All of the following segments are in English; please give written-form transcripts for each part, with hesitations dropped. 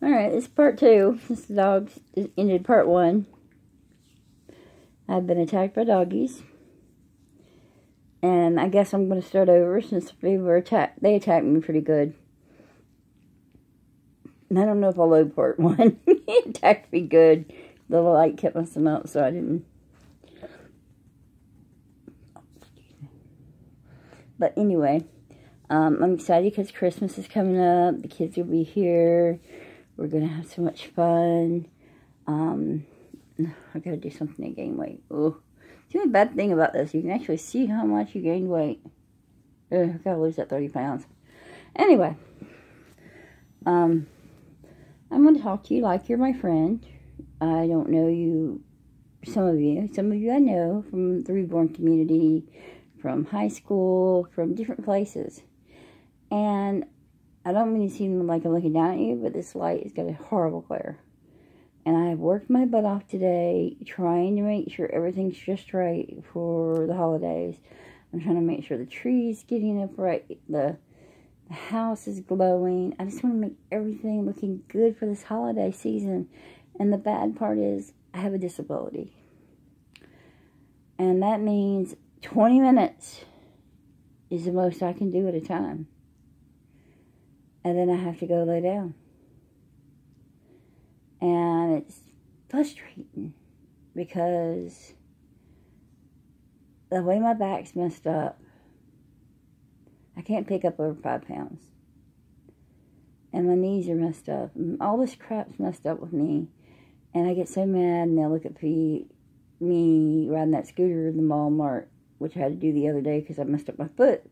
Alright, this is part 2. Since the dogs ended part 1. I've been attacked by doggies. And I guess I'm going to start over since they attacked me pretty good. And I don't know if I'll load part 1. He attacked me good. The light kept messing up, so I didn't. But anyway, I'm excited because Christmas is coming up. The kids will be here. We're going to have so much fun. I got to do something to gain weight. Oh, the only bad thing about this, you can actually see how much you gained weight. I got to lose that 30 pounds. Anyway, I'm going to talk to you like you're my friend. I don't know you, some of you I know from the Reborn community, from high school, from different places. And I don't mean to seem like I'm looking down at you, but this light has got a horrible glare. And I have worked my butt off today trying to make sure everything's just right for the holidays. I'm trying to make sure the tree's getting up right, the house is glowing. I just want to make everything looking good for this holiday season. And the bad part is I have a disability. And that means 20 minutes is the most I can do at a time. And then I have to go lay down. And it's frustrating because the way my back's messed up, I can't pick up over 5 pounds. And my knees are messed up. All this crap's messed up with me. And I get so mad and they'll look at me riding that scooter in the Walmart, which I had to do the other day because I messed up my foot.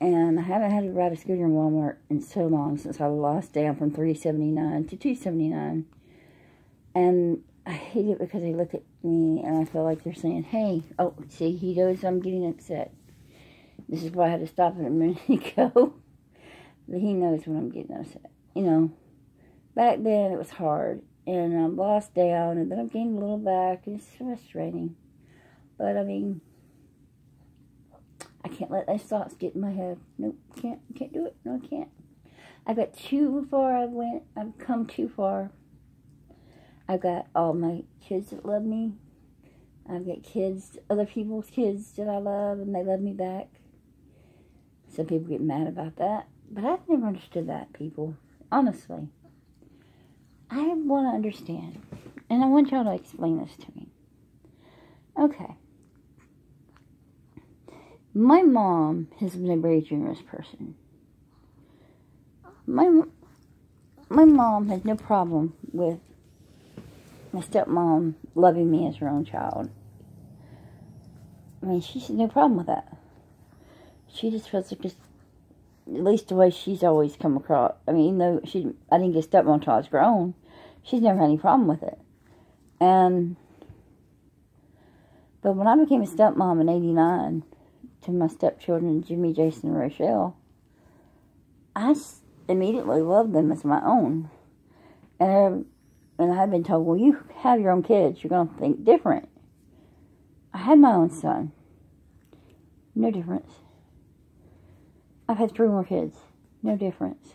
And I haven't had to ride a scooter in Walmart in so long since I lost down from $3.79 to $2.79. And I hate it because they look at me and I feel like they're saying, hey, oh, see, he knows I'm getting upset. This is why I had to stop it a minute ago. But he knows when I'm getting upset. You know, back then it was hard. And I lost down and then I've gained a little back. And it's frustrating. But, I mean, I can't let those thoughts get in my head. Nope, can't do it. No, I can't. I've got too far I've come too far. I've got all my kids that love me. I've got kids, other people's kids that I love, and they love me back. Some people get mad about that, but I've never understood that, people. Honestly. I want to understand, and I want y'all to explain this to me. Okay. My mom has been a very generous person. My mom has no problem with my stepmom loving me as her own child. I mean, she's no problem with that. She just feels like just, at least the way she's always come across. I mean, even though I didn't get stepmom until I was grown, she's never had any problem with it. But when I became a stepmom in '89, to my stepchildren, Jimmy, Jason, and Rochelle, I immediately loved them as my own. And I've been told, well, you have your own kids, you're going to think different. I had my own son. No difference. I've had 3 more kids. No difference.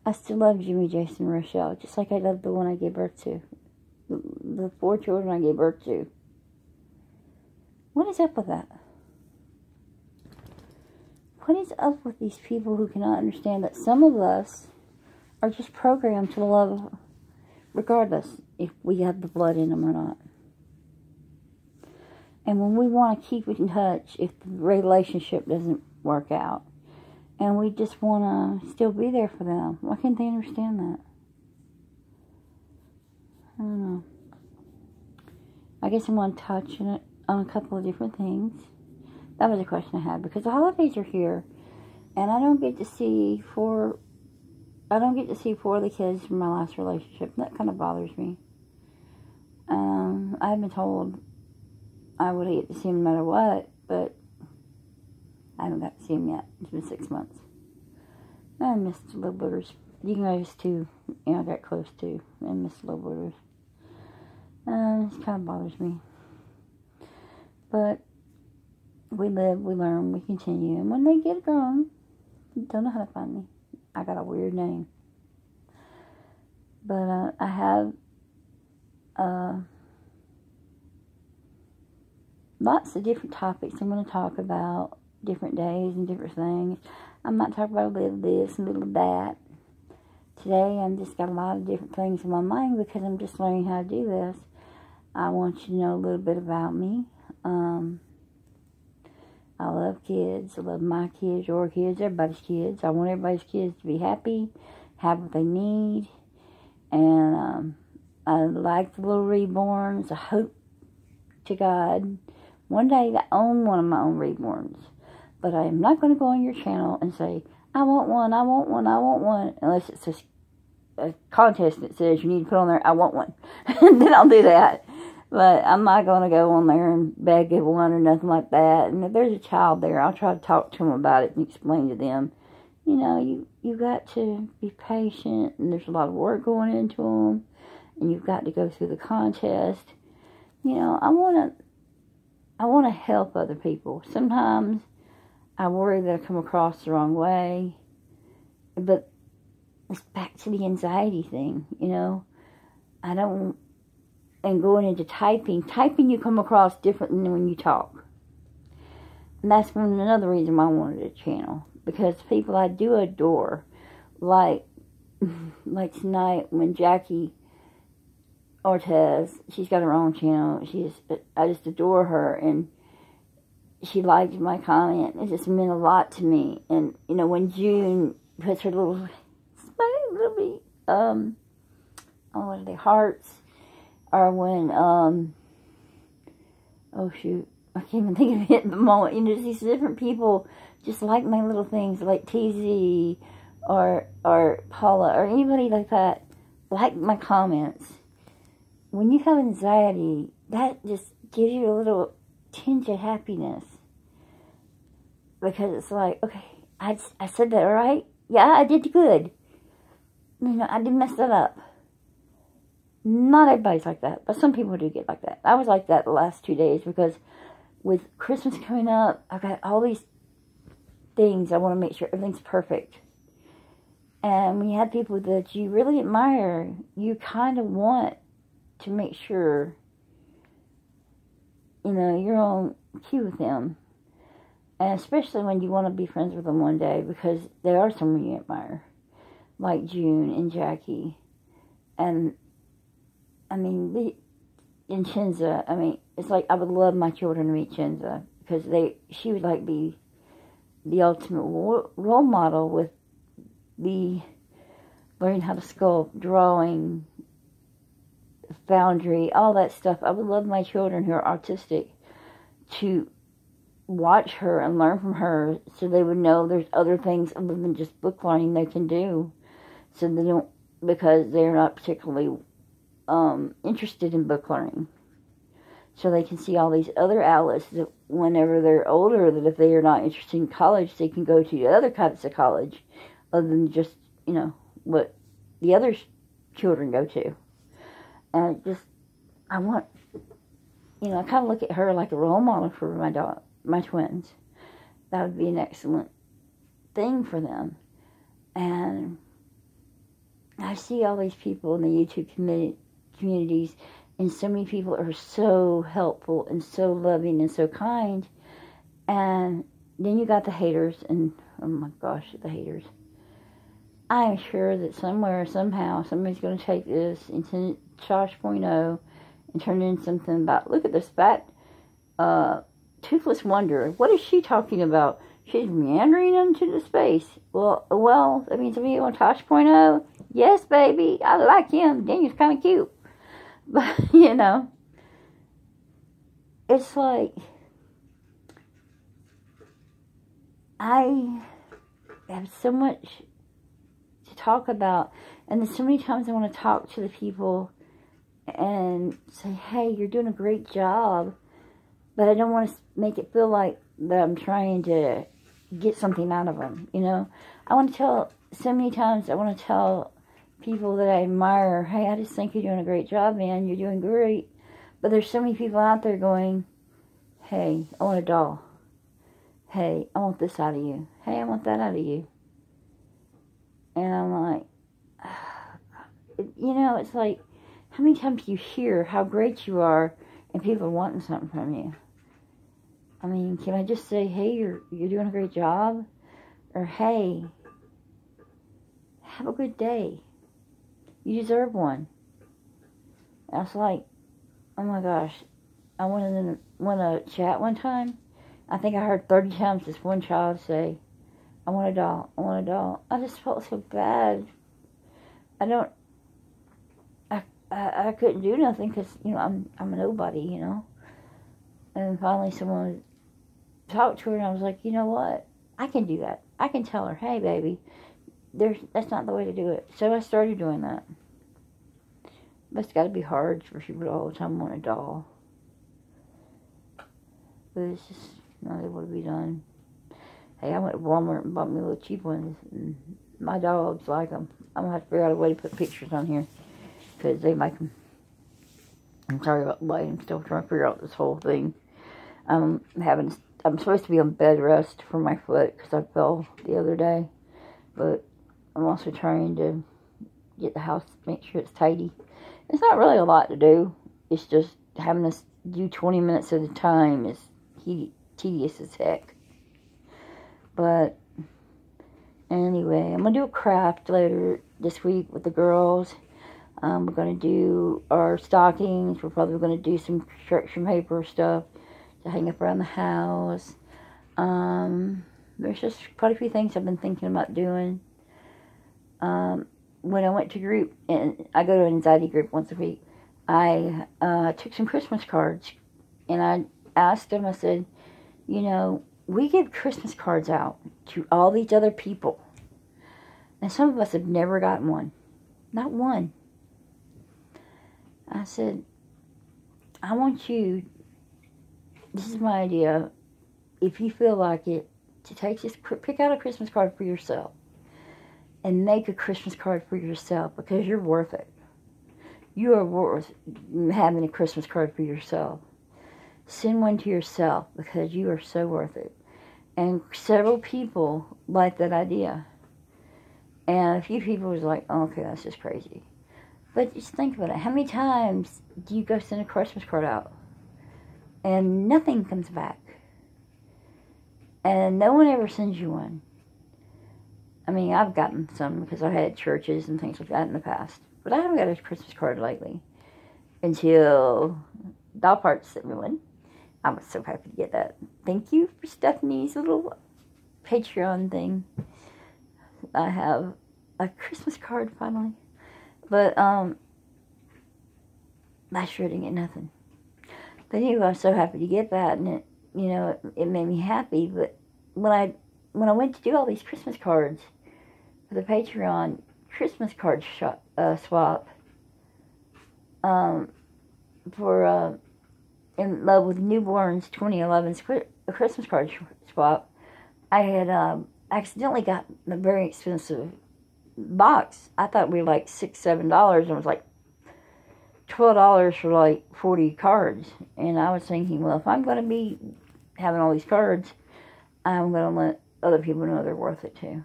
I still love Jimmy, Jason, and Rochelle, just like I love the one I gave birth to. The 4 children I gave birth to. What is up with that? What is up with these people who cannot understand that some of us are just programmed to love regardless if we have the blood in them or not? And when we want to keep in touch, if the relationship doesn't work out, and we just want to still be there for them, why can't they understand that? I don't know. I guess I'm going to touch on a couple of different things. That was a question I had, because the holidays are here, and I don't get to see 4 of the kids from my last relationship. That kind of bothers me. I've been told I would get to see them no matter what, but I haven't got to see them yet. It's been 6 months. I missed the little boogers. You guys too, I got close to. I missed the little boogers. It kind of bothers me. But we live, we learn, we continue. And when they get grown, they don't know how to find me. I got a weird name. But I have lots of different topics I'm going to talk about, different days and different things. I might talk about a little of this, a little of that. Today, I've just got a lot of different things in my mind because I'm just learning how to do this. I want you to know a little bit about me. I love kids. I love my kids, your kids, everybody's kids. I want everybody's kids to be happy, have what they need. And I like the little reborns. I hope to God one day to own one of my own reborns. But I am not going to go on your channel and say, I want one, I want one, I want one. Unless it's a contest that says you need to put on there, I want one. Then I'll do that. But I'm not going to go on there and beg at one or nothing like that. And if there's a child there, I'll try to talk to them about it and explain to them, you know, you got to be patient, and there's a lot of work going into them, and you've got to go through the contest. You know, I want to help other people. Sometimes I worry that I come across the wrong way, but it's back to the anxiety thing, you know. I don't, and going into typing you come across different than when you talk. And that's another reason why I wanted a channel, because people I do adore, like tonight when Jackie Ortez, she's got her own channel. I just adore her, and she liked my comment. It just meant a lot to me. And you know, when June puts her little what are they, hearts, or when oh shoot, I can't even think of it at the moment. You know, these different people just like my little things, like TZ or Paula or anybody like that, like my comments. When you have anxiety, that just gives you a little tinge of happiness. Because it's like, okay, I said that right? Yeah, I did good. You know, I didn't mess that up. Not everybody's like that, but some people do get like that. I was like that the last 2 days because with Christmas coming up, I've got all these things. I want to make sure everything's perfect. And when you have people that you really admire, you kind of want to make sure, you know, you're on cue with them. And especially when you want to be friends with them one day, because they are someone you admire. Like June and Jackie. And, I mean, and Chenza, I mean, it's like I would love my children to meet Chenza, because she would like be the ultimate role model with the learning how to sculpt, drawing, foundry, all that stuff. I would love my children who are autistic to watch her and learn from her, so they would know there's other things other than just book learning they can do, so they don't, because they're not particularly interested in book learning. So they can see all these other outlets that whenever they're older, that if they are not interested in college, they can go to other types of college other than just, you know, what the other children go to. And I want, you know, I kind of look at her like a role model for my twins. That would be an excellent thing for them. And I see all these people in the YouTube communities, and so many people are so helpful and so loving and so kind. And then you got the haters, and oh my gosh, the haters. I'm sure that somewhere, somehow, somebody's going to take this and send it to Josh.0 and turn it into something about, look at this fat, toothless wonder. What is she talking about? She's meandering into the space. Well, that means me on Tosh.0. Yes, baby, I like him. Daniel's kind of cute. But, you know, it's like, I have so much to talk about, and there's so many times I want to talk to the people and say, hey, you're doing a great job, but I don't want to make it feel like that I'm trying to get something out of them, you know. I want to tell, so many times I want to tell people that I admire, hey, I just think you're doing a great job, man, you're doing great. But there's so many people out there going, hey, I want a doll. Hey, I want this out of you. Hey, I want that out of you. And I'm like, you know, it's like, how many times do you hear how great you are and people are wanting something from you? I mean, can I just say, hey, you're doing a great job? Or, hey, have a good day. You deserve one. I was like, oh my gosh. I went to chat one time. I think I heard 30 times this one child say, I want a doll, I want a doll. I just felt so bad. I couldn't do nothing because, you know, I'm a nobody, you know. And finally someone talked to her and I was like, you know what? I can do that. I can tell her, hey, baby, that's not the way to do it. So I started doing that. But it's got to be hard for people to all the time want a doll. But it's just not able to be done. Hey, I went to Walmart and bought me little cheap ones. And my dogs like them. I'm going to have to figure out a way to put pictures on here. Because they make them. I'm sorry about the light. I'm still trying to figure out this whole thing. I'm supposed to be on bed rest for my foot because I fell the other day. But I'm also trying to get the house, make sure it's tidy. It's not really a lot to do. It's just having to do 20 minutes at a time is tedious as heck. But anyway, I'm going to do a craft later this week with the girls. We're going to do our stockings. We're probably going to do some construction paper stuff to hang up around the house. There's just quite a few things I've been thinking about doing. When I went to group, and I go to an anxiety group once a week, I took some Christmas cards, and I asked them, I said, you know, we give Christmas cards out to all these other people, and some of us have never gotten one. Not one. I said, I want you, this is my idea, if you feel like it, to pick out a Christmas card for yourself and make a Christmas card for yourself because you're worth it. You are worth having a Christmas card for yourself. Send one to yourself because you are so worth it. And several people liked that idea. And a few people was like, oh, okay, that's just crazy. But just think about it. How many times do you go send a Christmas card out and nothing comes back? And no one ever sends you one. I mean, I've gotten some because I had churches and things like that in the past. But I haven't got a Christmas card lately. Until Doll Parts sent me one. I was so happy to get that. Thank you for Stephanie's little Patreon thing. I have a Christmas card finally. But, I sure didn't get nothing. But anyway, I was so happy to get that, and it, you know, it made me happy. But when I went to do all these Christmas cards for the Patreon Christmas card swap, for In Love with Newborns 2011's Christmas card swap, I had accidentally got a very expensive box. I thought we were like $6, $7, and it was like $12 for like 40 cards. And I was thinking, well, if I'm going to be having all these cards, I'm going to let other people know they're worth it too.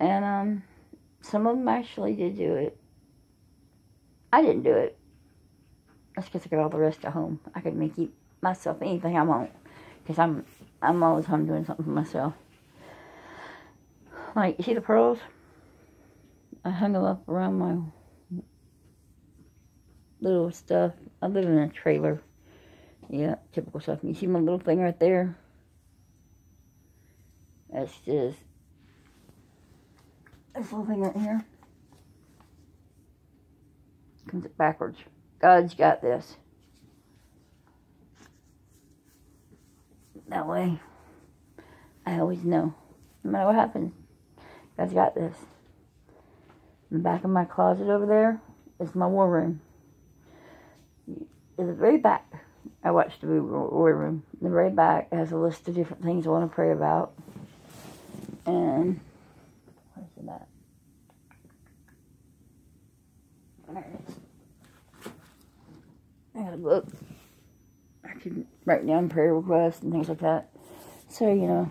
And some of them actually did do it. I didn't do it. That's because I got all the rest at home. I could make myself anything I want, because I'm all the time doing something for myself. Like, you see the pearls? I hung them up around my little stuff. I live in a trailer. Yeah, typical stuff. You see my little thing right there? That's just this little thing right here. Comes it backwards. God's got this. That way, I always know. No matter what happens, God's got this. In the back of my closet over there is my war room. In the very back, I watched the movie War Room. In the very back has a list of different things I want to pray about. And where's it at? There it is. I got a book. I can write down prayer requests and things like that. So, you know,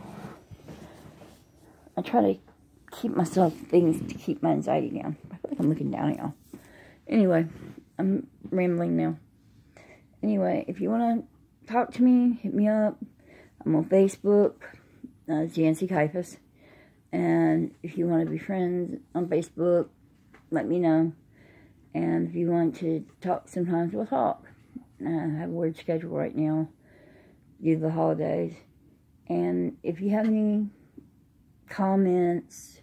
I try to keep myself things to keep my anxiety down. feel like I'm looking down at y'all. Anyway, I'm rambling now. Anyway, if you want to talk to me, hit me up. I'm on Facebook, Jancy Caiaphas. And if you want to be friends on Facebook, let me know. And if you want to talk, sometimes we'll talk. I have a weird schedule right now due to the holidays. And if you have any comments,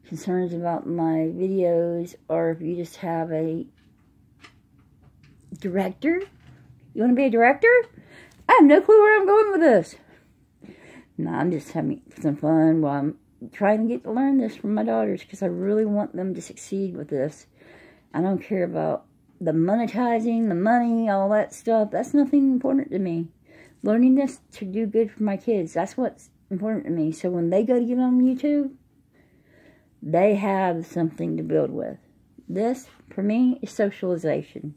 concerns about my videos, or if you just have a director, you want to be a director? I have no clue where I'm going with this. No, I'm just having some fun while I'm trying to get to learn this from my daughters, because I really want them to succeed with this. I don't care about the monetizing, the money, all that stuff. That's nothing important to me. Learning this to do good for my kids, that's what's important to me. So when they go to get on YouTube, they have something to build with. This, for me, is socialization.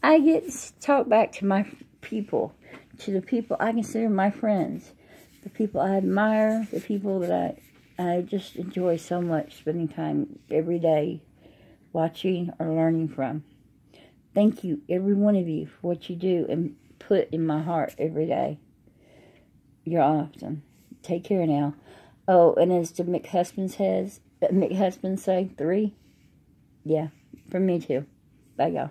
I get to talk back to my people, to the people I consider my friends, the people I admire, the people that I just enjoy so much spending time every day watching or learning from. Thank you, every one of you, for what you do and put in my heart every day. You're awesome. Take care now. Oh, and as the McHusbands say, 3? Yeah, from me too. Bye, y'all.